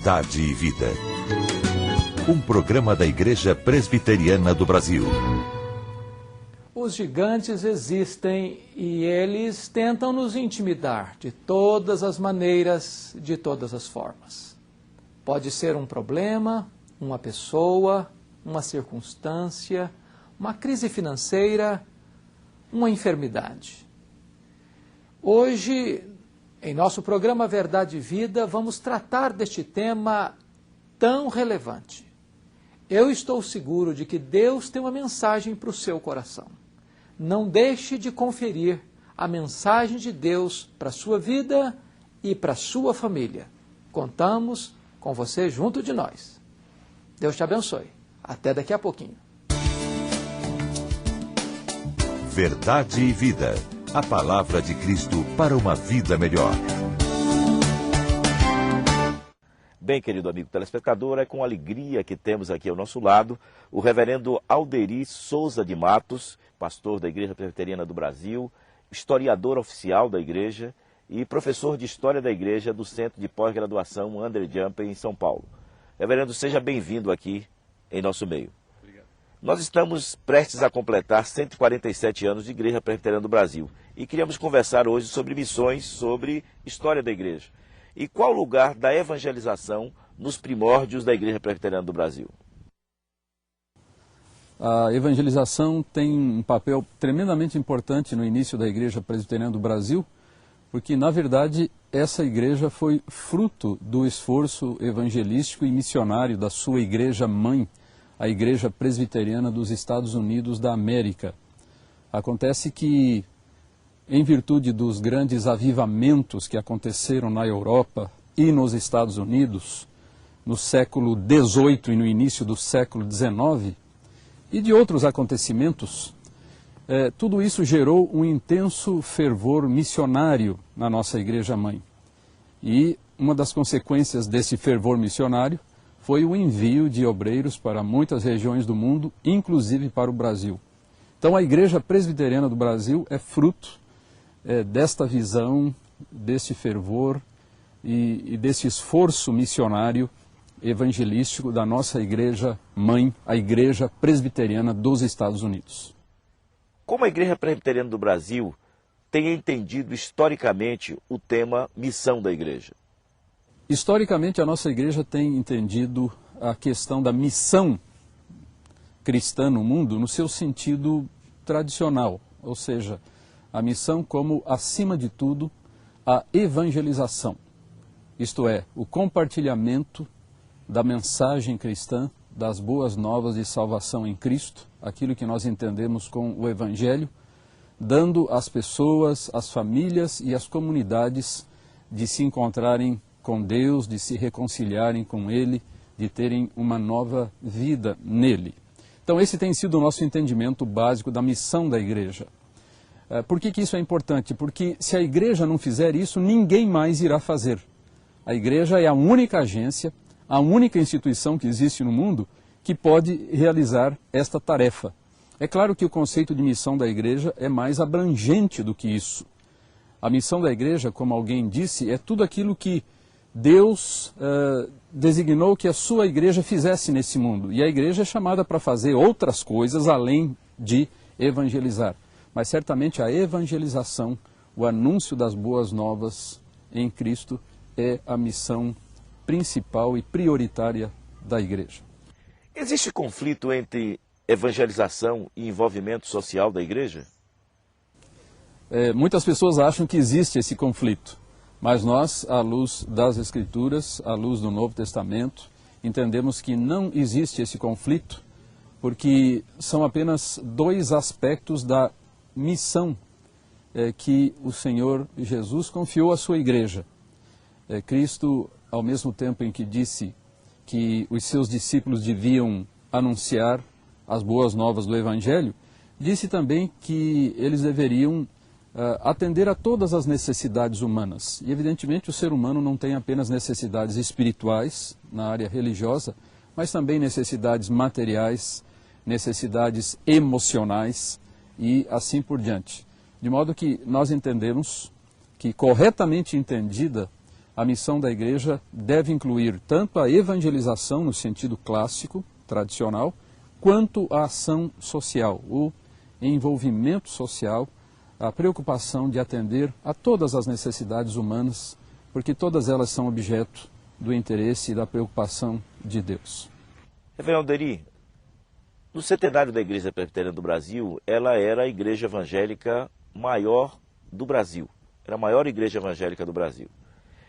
Verdade e Vida. Um programa da Igreja Presbiteriana do Brasil. Os gigantes existem e eles tentam nos intimidar de todas as maneiras, de todas as formas. Pode ser um problema, uma pessoa, uma circunstância, uma crise financeira, uma enfermidade. Hoje, em nosso programa Verdade e Vida, vamos tratar deste tema tão relevante. Eu estou seguro de que Deus tem uma mensagem para o seu coração. Não deixe de conferir a mensagem de Deus para a sua vida e para a sua família. Contamos com você junto de nós. Deus te abençoe. Até daqui a pouquinho. Verdade e Vida. A palavra de Cristo para uma vida melhor. Bem, querido amigo telespectador, é com alegria que temos aqui ao nosso lado o reverendo Alderi Souza de Matos, pastor da Igreja Presbiteriana do Brasil, historiador oficial da Igreja e professor de História da Igreja do Centro de Pós-Graduação André Jumper, em São Paulo. Reverendo, seja bem-vindo aqui em nosso meio. Obrigado. Nós estamos prestes a completar 147 anos de Igreja Presbiteriana do Brasil e queríamos conversar hoje sobre missões, sobre história da Igreja. E qual o lugar da evangelização nos primórdios da Igreja Presbiteriana do Brasil? A evangelização tem um papel tremendamente importante no início da Igreja Presbiteriana do Brasil, porque, na verdade, essa igreja foi fruto do esforço evangelístico e missionário da sua igreja-mãe, a Igreja Presbiteriana dos Estados Unidos da América. Acontece que, em virtude dos grandes avivamentos que aconteceram na Europa e nos Estados Unidos, no século XVIII e no início do século XIX, e de outros acontecimentos, tudo isso gerou um intenso fervor missionário na nossa igreja-mãe. E uma das consequências desse fervor missionário foi o envio de obreiros para muitas regiões do mundo, inclusive para o Brasil. Então a Igreja Presbiteriana do Brasil é fruto desta visão, deste fervor e desse esforço missionário evangelístico da nossa igreja-mãe, a Igreja Presbiteriana dos Estados Unidos. Como a Igreja Presbiteriana do Brasil tem entendido historicamente o tema missão da Igreja? Historicamente, a nossa igreja tem entendido a questão da missão cristã no mundo no seu sentido tradicional, ou seja, a missão como, acima de tudo, a evangelização, isto é, o compartilhamento da mensagem cristã, das boas novas de salvação em Cristo, aquilo que nós entendemos com o Evangelho, dando às pessoas, às famílias e às comunidades de se encontrarem com Deus, de se reconciliarem com Ele, de terem uma nova vida nele. Então esse tem sido o nosso entendimento básico da missão da igreja. Por que isso é importante? Porque se a igreja não fizer isso, ninguém mais irá fazer. A igreja é a única agência, a única instituição que existe no mundo que pode realizar esta tarefa. É claro que o conceito de missão da igreja é mais abrangente do que isso. A missão da igreja, como alguém disse, é tudo aquilo que Deus designou que a sua igreja fizesse nesse mundo. E a igreja é chamada para fazer outras coisas além de evangelizar. Mas certamente a evangelização, o anúncio das boas novas em Cristo, é a missão principal e prioritária da igreja. Existe conflito entre evangelização e envolvimento social da igreja? Muitas pessoas acham que existe esse conflito, mas nós, à luz das Escrituras, à luz do Novo Testamento, entendemos que não existe esse conflito, porque são apenas dois aspectos da missão que o Senhor Jesus confiou à sua igreja. Cristo, ao mesmo tempo em que disse que os seus discípulos deviam anunciar as boas novas do Evangelho, disse também que eles deveriam atender a todas as necessidades humanas. E evidentemente o ser humano não tem apenas necessidades espirituais na área religiosa, mas também necessidades materiais, necessidades emocionais e assim por diante. De modo que nós entendemos que, corretamente entendida, a missão da igreja deve incluir tanto a evangelização no sentido clássico, tradicional, quanto a ação social, o envolvimento social, a preocupação de atender a todas as necessidades humanas, porque todas elas são objeto do interesse e da preocupação de Deus. Reverendo Alderi, no centenário da Igreja Presbiteriana do Brasil, ela era a igreja evangélica maior do Brasil. Era a maior igreja evangélica do Brasil.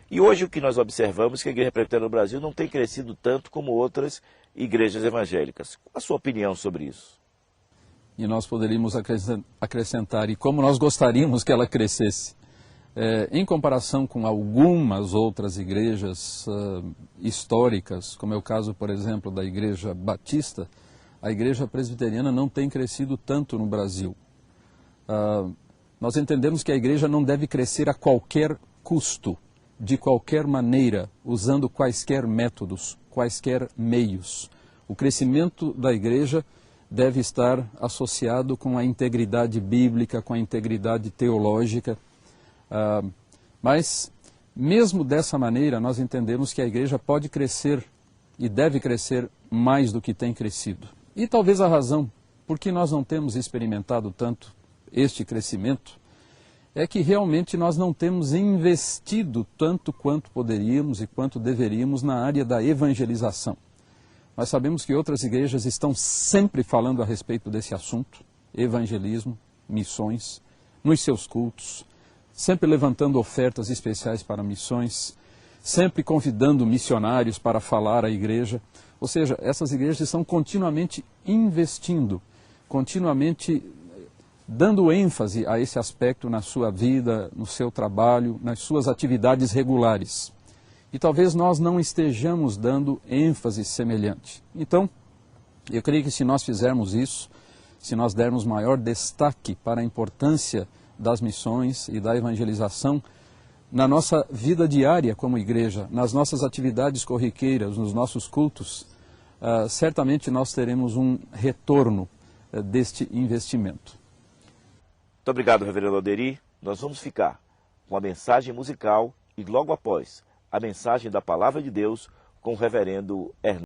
E hoje o que nós observamos é que a Igreja Presbiteriana do Brasil não tem crescido tanto como outras igrejas evangélicas. Qual a sua opinião sobre isso? E nós poderíamos acrescentar, e como nós gostaríamos que ela crescesse. Em comparação com algumas outras igrejas históricas, como é o caso, por exemplo, da Igreja Batista, a Igreja Presbiteriana não tem crescido tanto no Brasil. Nós entendemos que a igreja não deve crescer a qualquer custo, de qualquer maneira, usando quaisquer métodos, quaisquer meios. O crescimento da igreja deve estar associado com a integridade bíblica, com a integridade teológica. Mas, mesmo dessa maneira, nós entendemos que a igreja pode crescer e deve crescer mais do que tem crescido. E talvez a razão por que nós não temos experimentado tanto este crescimento é que realmente nós não temos investido tanto quanto poderíamos e quanto deveríamos na área da evangelização. Nós sabemos que outras igrejas estão sempre falando a respeito desse assunto, evangelismo, missões, nos seus cultos, sempre levantando ofertas especiais para missões, sempre convidando missionários para falar à igreja. Ou seja, essas igrejas estão continuamente investindo, continuamente dando ênfase a esse aspecto na sua vida, no seu trabalho, nas suas atividades regulares. E talvez nós não estejamos dando ênfase semelhante. Então, eu creio que se nós fizermos isso, se nós dermos maior destaque para a importância das missões e da evangelização na nossa vida diária como igreja, nas nossas atividades corriqueiras, nos nossos cultos, certamente nós teremos um retorno deste investimento. Muito obrigado, Reverendo Alderi. Nós vamos ficar com a mensagem musical e logo após a mensagem da Palavra de Deus com o Reverendo Hernando.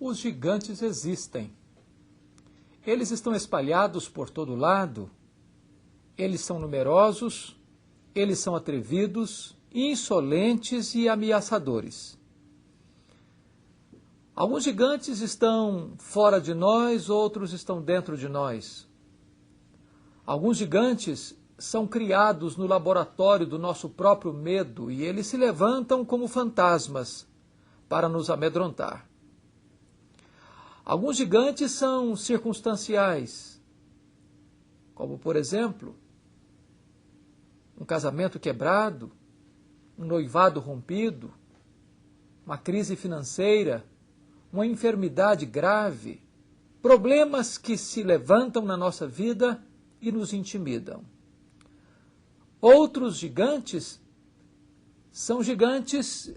Os gigantes existem. Eles estão espalhados por todo lado, eles são numerosos, eles são atrevidos, insolentes e ameaçadores. Alguns gigantes estão fora de nós, outros estão dentro de nós. Alguns gigantes são criados no laboratório do nosso próprio medo e eles se levantam como fantasmas para nos amedrontar. Alguns gigantes são circunstanciais, como, por exemplo, um casamento quebrado, um noivado rompido, uma crise financeira, uma enfermidade grave, problemas que se levantam na nossa vida e nos intimidam. Outros gigantes são gigantes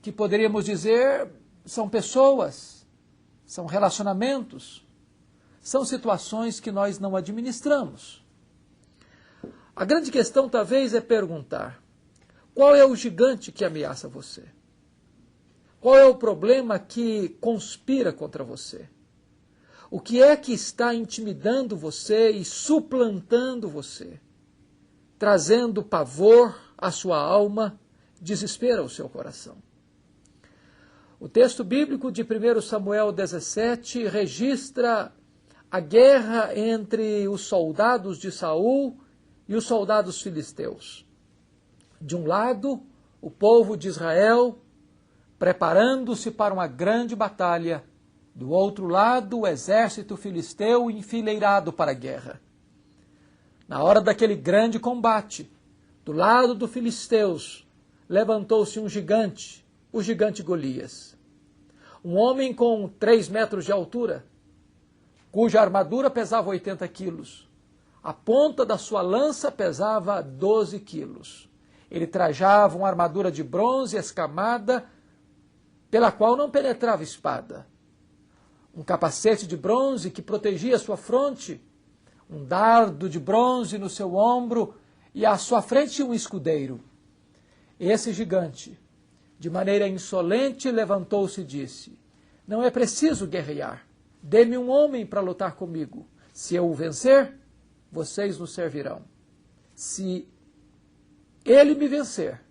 que poderíamos dizer são pessoas, são relacionamentos, são situações que nós não administramos. A grande questão talvez é perguntar: qual é o gigante que ameaça você? Qual é o problema que conspira contra você? O que é que está intimidando você e suplantando você, trazendo pavor à sua alma, desespero ao seu coração? O texto bíblico de 1 Samuel 17 registra a guerra entre os soldados de Saul e os soldados filisteus. De um lado, o povo de Israel preparando-se para uma grande batalha. Do outro lado, o exército filisteu enfileirado para a guerra. Na hora daquele grande combate, do lado dos filisteus, levantou-se um gigante, o gigante Golias. Um homem com 3 metros de altura, cuja armadura pesava 80 quilos. A ponta da sua lança pesava 12 quilos. Ele trajava uma armadura de bronze escamada, pela qual não penetrava espada. Um capacete de bronze que protegia sua fronte, um dardo de bronze no seu ombro e à sua frente um escudeiro. Esse gigante, de maneira insolente, levantou-se e disse: não é preciso guerrear. Dê-me um homem para lutar comigo. Se eu o vencer, vocês nos servirão. Se ele me vencer,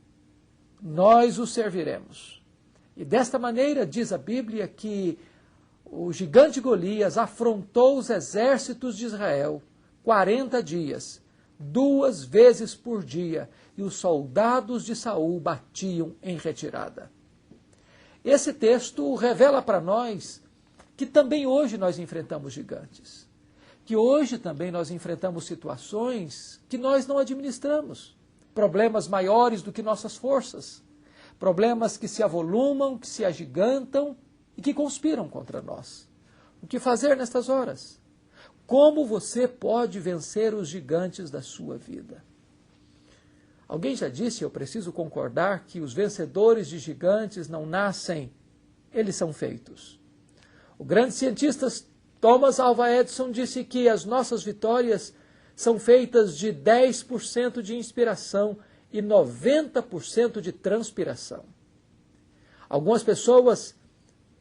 nós o serviremos. E desta maneira, diz a Bíblia, que o gigante Golias afrontou os exércitos de Israel 40 dias, 2 vezes por dia, e os soldados de Saul batiam em retirada. Esse texto revela para nós que também hoje nós enfrentamos gigantes, que hoje também nós enfrentamos situações que nós não administramos, problemas maiores do que nossas forças, problemas que se avolumam, que se agigantam e que conspiram contra nós. O que fazer nestas horas? Como você pode vencer os gigantes da sua vida? Alguém já disse, eu preciso concordar, que os vencedores de gigantes não nascem, eles são feitos. O grande cientista Thomas Alva Edison disse que as nossas vitórias são feitas de 10% de inspiração e 90% de transpiração. Algumas pessoas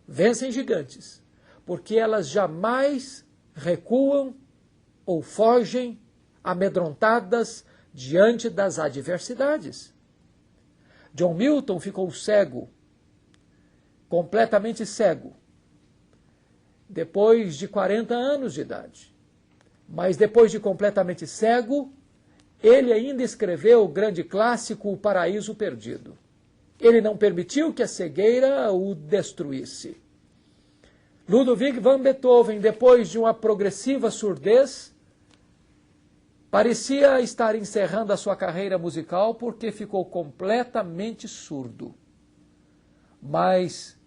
vencem gigantes porque elas jamais recuam ou fogem amedrontadas diante das adversidades. John Milton ficou cego, completamente cego, depois de 40 anos de idade. Mas depois de completamente cego, ele ainda escreveu o grande clássico O Paraíso Perdido. Ele não permitiu que a cegueira o destruísse. Ludwig van Beethoven, depois de uma progressiva surdez, parecia estar encerrando a sua carreira musical porque ficou completamente surdo. Mas,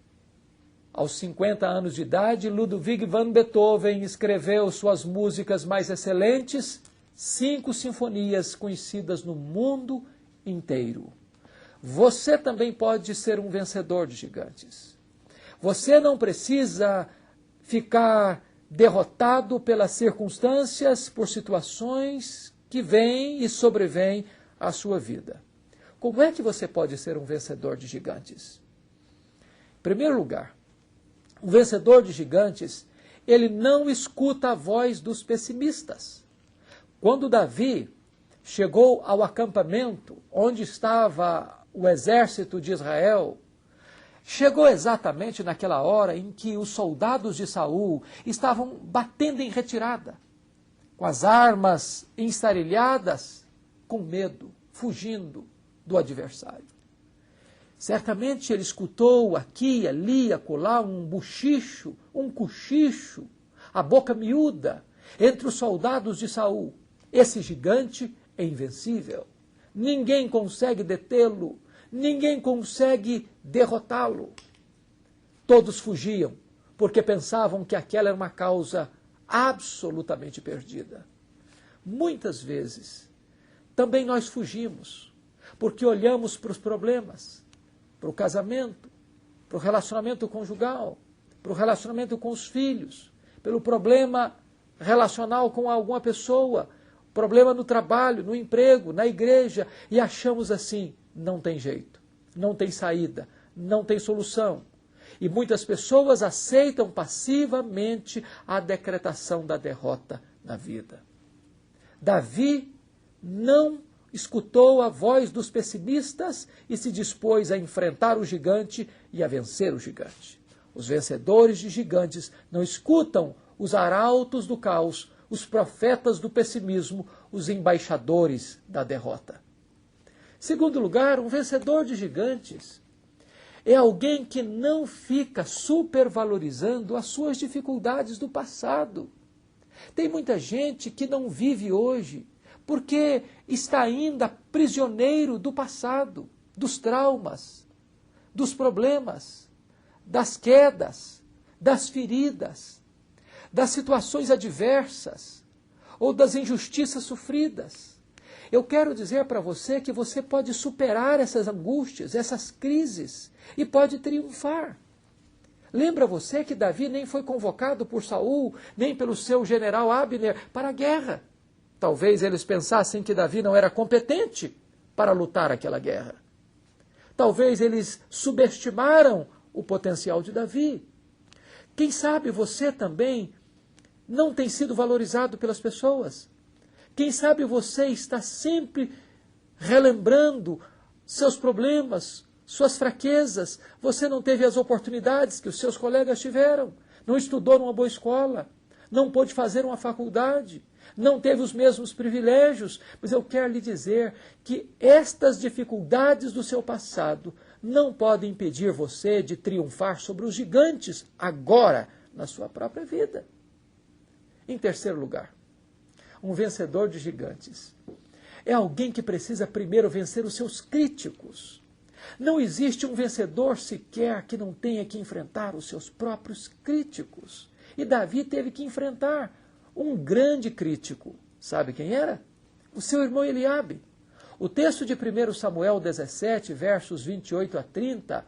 aos 50 anos de idade, Ludwig van Beethoven escreveu suas músicas mais excelentes, 5 sinfonias conhecidas no mundo inteiro. Você também pode ser um vencedor de gigantes. Você não precisa ficar derrotado pelas circunstâncias, por situações que vêm e sobrevêm à sua vida. Como é que você pode ser um vencedor de gigantes? Em primeiro lugar, um vencedor de gigantes, ele não escuta a voz dos pessimistas. Quando Davi chegou ao acampamento onde estava o exército de Israel, chegou exatamente naquela hora em que os soldados de Saul estavam batendo em retirada, com as armas ensarelhadas, com medo, fugindo do adversário. Certamente ele escutou aqui, ali, acolá um buchicho, um cochicho, a boca miúda entre os soldados de Saul. Esse gigante é invencível. Ninguém consegue detê-lo, ninguém consegue derrotá-lo. Todos fugiam, porque pensavam que aquela era uma causa absolutamente perdida. Muitas vezes, também nós fugimos, porque olhamos para os problemas, para o casamento, para o relacionamento conjugal, para o relacionamento com os filhos, pelo problema relacional com alguma pessoa, problema no trabalho, no emprego, na igreja, e achamos assim, não tem jeito, não tem saída, não tem solução. E muitas pessoas aceitam passivamente a decretação da derrota na vida. Davi não escutou a voz dos pessimistas e se dispôs a enfrentar o gigante e a vencer o gigante. Os vencedores de gigantes não escutam os arautos do caos, os profetas do pessimismo, os embaixadores da derrota. Segundo lugar, um vencedor de gigantes é alguém que não fica supervalorizando as suas dificuldades do passado. Tem muita gente que não vive hoje porque está ainda prisioneiro do passado, dos traumas, dos problemas, das quedas, das feridas, das situações adversas ou das injustiças sofridas. Eu quero dizer para você que você pode superar essas angústias, essas crises e pode triunfar. Lembra você que Davi nem foi convocado por Saul, nem pelo seu general Abner para a guerra. Talvez eles pensassem que Davi não era competente para lutar aquela guerra. Talvez eles subestimaram o potencial de Davi. Quem sabe você também não tem sido valorizado pelas pessoas. Quem sabe você está sempre relembrando seus problemas, suas fraquezas. Você não teve as oportunidades que os seus colegas tiveram. Não estudou numa boa escola. Não pôde fazer uma faculdade. Não teve os mesmos privilégios. Mas eu quero lhe dizer que estas dificuldades do seu passado não podem impedir você de triunfar sobre os gigantes agora na sua própria vida. Em terceiro lugar, um vencedor de gigantes é alguém que precisa primeiro vencer os seus críticos. Não existe um vencedor sequer que não tenha que enfrentar os seus próprios críticos. E Davi teve que enfrentar um grande crítico. Sabe quem era? O seu irmão Eliabe. O texto de 1 Samuel 17, versos 28 a 30,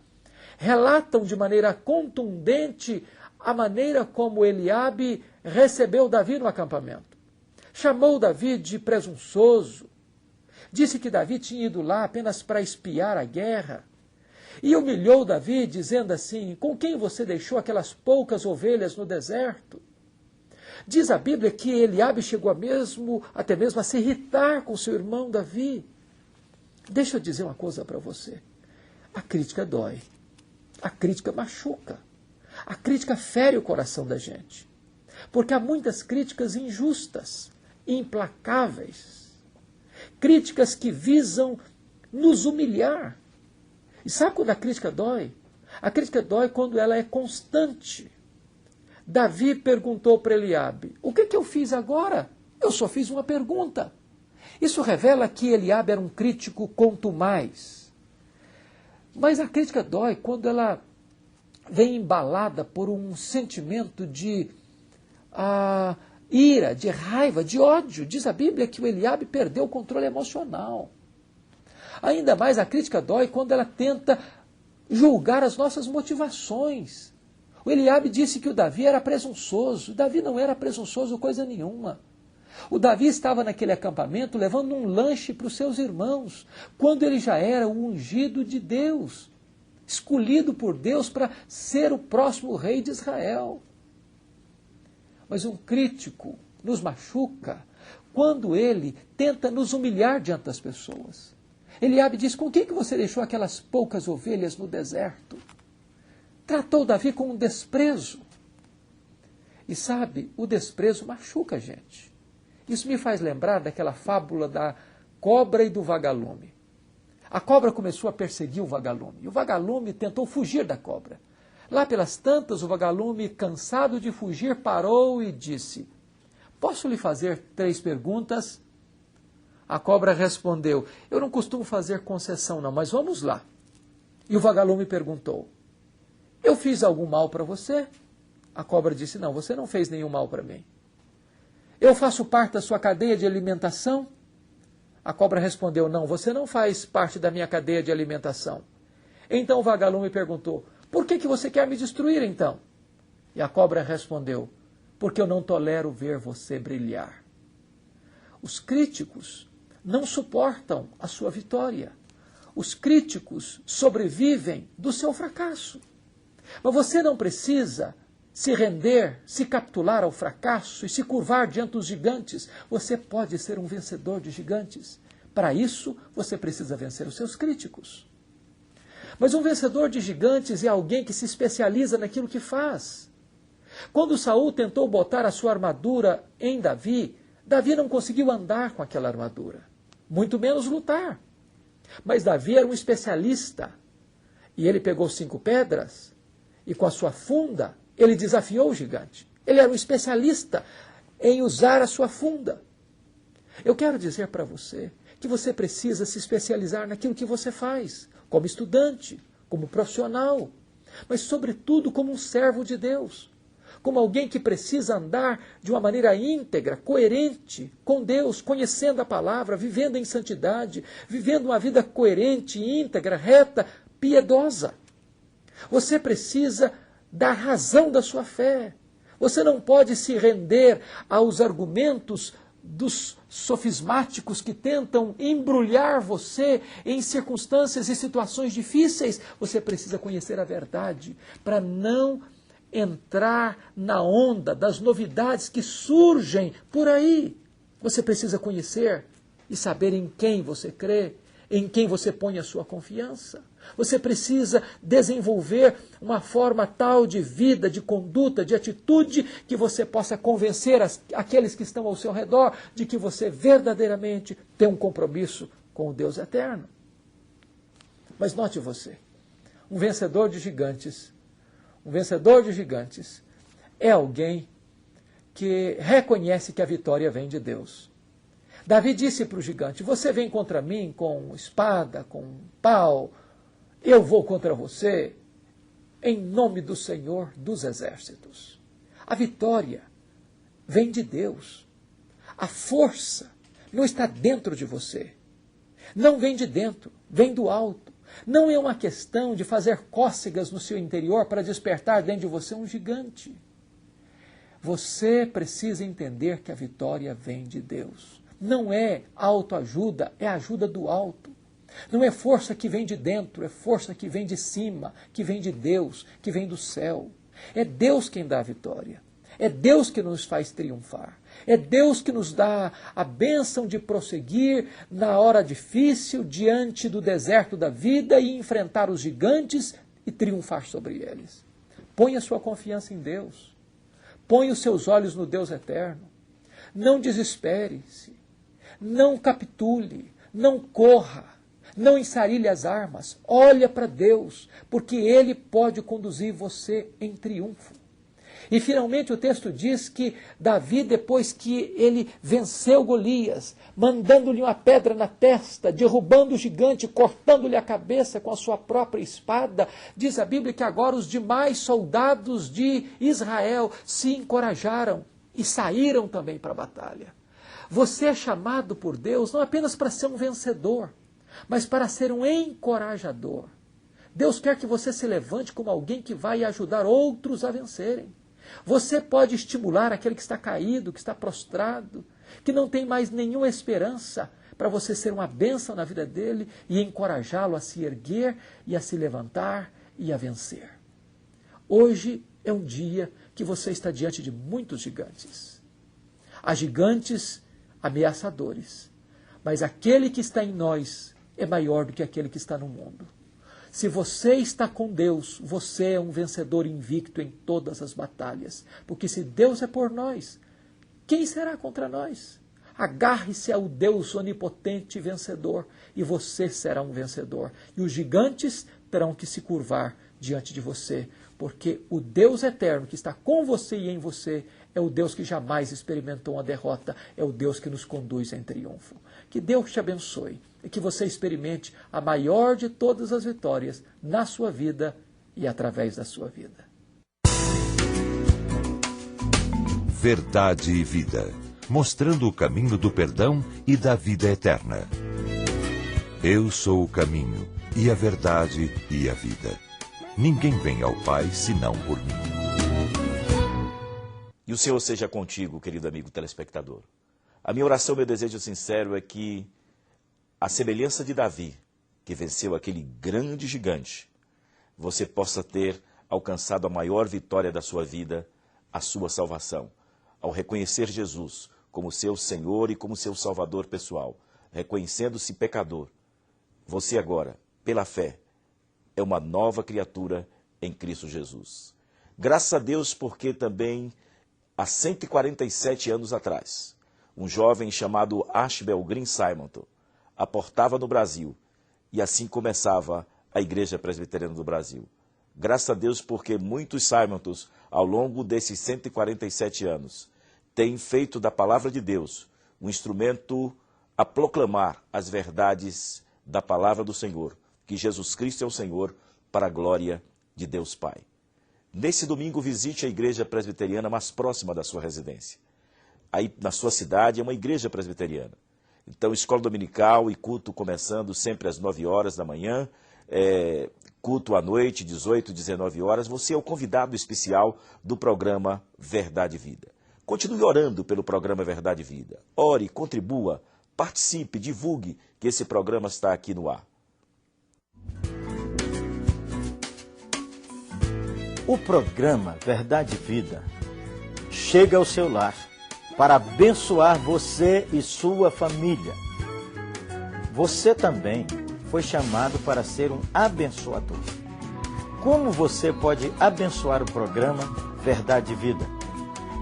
relatam de maneira contundente a maneira como Eliabe recebeu Davi no acampamento. Chamou Davi de presunçoso. Disse que Davi tinha ido lá apenas para espiar a guerra. E humilhou Davi, dizendo assim: com quem você deixou aquelas poucas ovelhas no deserto? Diz a Bíblia que Eliabe chegou até mesmo a se irritar com seu irmão Davi. Deixa eu dizer uma coisa para você. A crítica dói. A crítica machuca. A crítica fere o coração da gente. Porque há muitas críticas injustas, implacáveis. Críticas que visam nos humilhar. E sabe quando a crítica dói? A crítica dói quando ela é constante. Davi perguntou para Eliabe: o que eu fiz agora? Eu só fiz uma pergunta. Isso revela que Eliabe era um crítico contumaz. Mas a crítica dói quando ela vem embalada por um sentimento de ira, de raiva, de ódio. Diz a Bíblia que o Eliabe perdeu o controle emocional. Ainda mais a crítica dói quando ela tenta julgar as nossas motivações. O Eliabe disse que o Davi era presunçoso. O Davi não era presunçoso coisa nenhuma. O Davi estava naquele acampamento levando um lanche para os seus irmãos, quando ele já era o ungido de Deus, escolhido por Deus para ser o próximo rei de Israel. Mas um crítico nos machuca quando ele tenta nos humilhar diante das pessoas. Eliabe diz, com que você deixou aquelas poucas ovelhas no deserto? Tratou Davi com um desprezo. E sabe, o desprezo machuca a gente. Isso me faz lembrar daquela fábula da cobra e do vagalume. A cobra começou a perseguir o vagalume, e o vagalume tentou fugir da cobra. Lá pelas tantas, o vagalume, cansado de fugir, parou e disse, posso lhe fazer 3 perguntas? A cobra respondeu, eu não costumo fazer concessão não, mas vamos lá. E o vagalume perguntou, eu fiz algum mal para você? A cobra disse, não, você não fez nenhum mal para mim. Eu faço parte da sua cadeia de alimentação? A cobra respondeu, não, você não faz parte da minha cadeia de alimentação. Então o vagalume perguntou, por que você quer me destruir então? E a cobra respondeu, porque eu não tolero ver você brilhar. Os críticos não suportam a sua vitória. Os críticos sobrevivem do seu fracasso. Mas você não precisa se render, se capitular ao fracasso e se curvar diante dos gigantes. Você pode ser um vencedor de gigantes. Para isso, você precisa vencer os seus críticos. Mas um vencedor de gigantes é alguém que se especializa naquilo que faz. Quando Saul tentou botar a sua armadura em Davi, Davi não conseguiu andar com aquela armadura, muito menos lutar. Mas Davi era um especialista, e ele pegou 5 pedras, e com a sua funda, ele desafiou o gigante. Ele era um especialista em usar a sua funda. Eu quero dizer para você que você precisa se especializar naquilo que você faz, como estudante, como profissional, mas sobretudo como um servo de Deus, como alguém que precisa andar de uma maneira íntegra, coerente com Deus, conhecendo a palavra, vivendo em santidade, vivendo uma vida coerente, íntegra, reta, piedosa. Você precisa dar razão da sua fé. Você não pode se render aos argumentos dos sofismáticos que tentam embrulhar você em circunstâncias e situações difíceis. Você precisa conhecer a verdade para não entrar na onda das novidades que surgem por aí. Você precisa conhecer e saber em quem você crê, em quem você põe a sua confiança. Você precisa desenvolver uma forma tal de vida, de conduta, de atitude, que você possa convencer aqueles que estão ao seu redor de que você verdadeiramente tem um compromisso com o Deus eterno. Mas note você, um vencedor de gigantes é alguém que reconhece que a vitória vem de Deus. Davi disse para o gigante, você vem contra mim com espada, com pau, eu vou contra você em nome do Senhor dos Exércitos. A vitória vem de Deus. A força não está dentro de você. Não vem de dentro, vem do alto. Não é uma questão de fazer cócegas no seu interior para despertar dentro de você um gigante. Você precisa entender que a vitória vem de Deus. Não é autoajuda, é ajuda do alto. Não é força que vem de dentro, é força que vem de cima, que vem de Deus, que vem do céu. É Deus quem dá a vitória. É Deus que nos faz triunfar. É Deus que nos dá a bênção de prosseguir na hora difícil, diante do deserto da vida e enfrentar os gigantes e triunfar sobre eles. Põe a sua confiança em Deus. Põe os seus olhos no Deus eterno. Não desespere-se. Não capitule. Não corra. Não ensarilhe as armas. Olha para Deus, porque Ele pode conduzir você em triunfo. E finalmente o texto diz que Davi, depois que ele venceu Golias, mandando-lhe uma pedra na testa, derrubando o gigante, cortando-lhe a cabeça com a sua própria espada, diz a Bíblia que agora os demais soldados de Israel se encorajaram e saíram também para a batalha. Você é chamado por Deus não apenas para ser um vencedor, mas para ser um encorajador. Deus quer que você se levante como alguém que vai ajudar outros a vencerem. Você pode estimular aquele que está caído, que está prostrado, que não tem mais nenhuma esperança, para você ser uma bênção na vida dele e encorajá-lo a se erguer e a se levantar e a vencer. Hoje é um dia que você está diante de muitos gigantes. Há gigantes ameaçadores. Mas aquele que está em nós é maior do que aquele que está no mundo. Se você está com Deus, você é um vencedor invicto em todas as batalhas. Porque se Deus é por nós, quem será contra nós? Agarre-se ao Deus onipotente e vencedor, e você será um vencedor. E os gigantes terão que se curvar diante de você, porque o Deus eterno que está com você e em você é o Deus que jamais experimentou uma derrota, é o Deus que nos conduz em triunfo. Que Deus te abençoe e que você experimente a maior de todas as vitórias na sua vida e através da sua vida. Verdade e Vida, mostrando o caminho do perdão e da vida eterna. Eu sou o caminho, e a verdade e a vida. Ninguém vem ao Pai senão por mim. E o Senhor seja contigo, querido amigo telespectador. A minha oração, meu desejo sincero é que, à semelhança de Davi, que venceu aquele grande gigante, você possa ter alcançado a maior vitória da sua vida, a sua salvação, ao reconhecer Jesus como seu Senhor e como seu Salvador pessoal, reconhecendo-se pecador. Você agora, pela fé, é uma nova criatura em Cristo Jesus. Graças a Deus, porque também, há 147 anos atrás, um jovem chamado Ashbel Green Simonton aportava no Brasil e assim começava a Igreja Presbiteriana do Brasil. Graças a Deus, porque muitos Simontons, ao longo desses 147 anos, têm feito da palavra de Deus um instrumento a proclamar as verdades da palavra do Senhor, que Jesus Cristo é o Senhor, para a glória de Deus Pai. Nesse domingo, visite a igreja presbiteriana mais próxima da sua residência. Aí, na sua cidade, é uma igreja presbiteriana. Então, escola dominical e culto começando sempre às 9 horas da manhã, culto à noite, 18, 19 horas. Você é o convidado especial do programa Verdade e Vida. Continue orando pelo programa Verdade e Vida. Ore, contribua, participe, divulgue que esse programa está aqui no ar. O programa Verdade e Vida chega ao seu lar para abençoar você e sua família. Você também foi chamado para ser um abençoador. Como você pode abençoar o programa Verdade e Vida?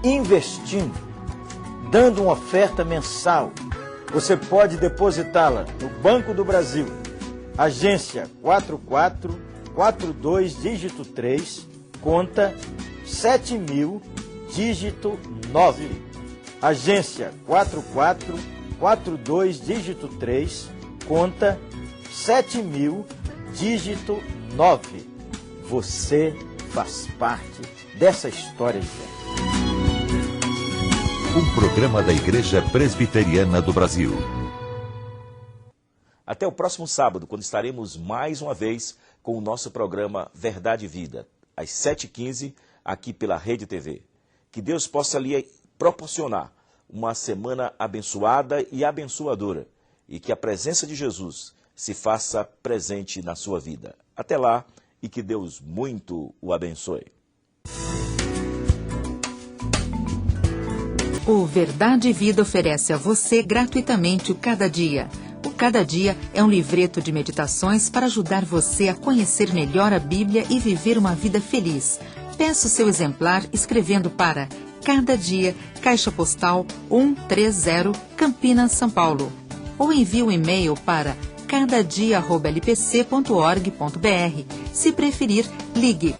Investindo, dando uma oferta mensal. Você pode depositá-la no Banco do Brasil, agência 4442, dígito 3, conta 7.000, dígito 9. Agência 4442, dígito 3, conta 7.000, dígito 9. Você faz parte dessa história de fé. Um programa da Igreja Presbiteriana do Brasil. Até o próximo sábado, quando estaremos mais uma vez com o nosso programa Verdade e Vida, às 7h15, aqui pela Rede TV. Que Deus possa lhe proporcionar uma semana abençoada e abençoadora, e que a presença de Jesus se faça presente na sua vida. Até lá, e que Deus muito o abençoe. O Verdade e Vida oferece a você gratuitamente o Cada Dia. O Cada Dia é um livreto de meditações para ajudar você a conhecer melhor a Bíblia e viver uma vida feliz. Peça o seu exemplar escrevendo para Cada Dia, Caixa Postal 130, Campinas, São Paulo. Ou envie um e-mail para cadadia@lpc.org.br. Se preferir, ligue